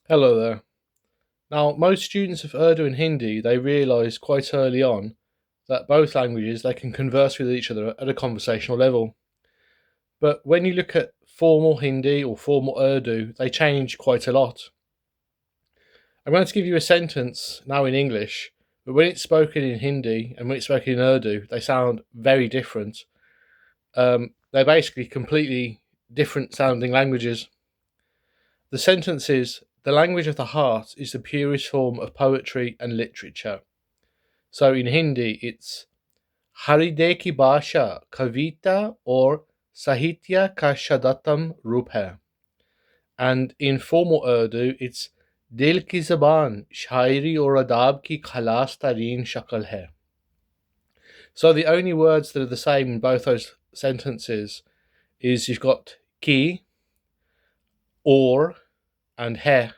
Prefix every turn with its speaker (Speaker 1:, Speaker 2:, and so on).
Speaker 1: Hello there. Now, most students of Urdu and Hindi, they realise quite early on that both languages they can converse with each other at a conversational level. But when you look at formal Hindi or formal Urdu, they change quite a lot. I'm going to give you a sentence now in English, but when it's spoken in Hindi and when it's spoken in Urdu, they sound very different. They're basically completely different sounding languages. The sentence is: the language of the heart is the purest form of poetry and literature. So in Hindi, it's हृदय की भाषा कविता और साहित्य का शदातम रूप है. And in formal Urdu, it's दिल की ज़बान शायरी और अदाब की खलास तरीन शक्ल है. So the only words that are the same in both those sentences is you've got ki, or, and hai.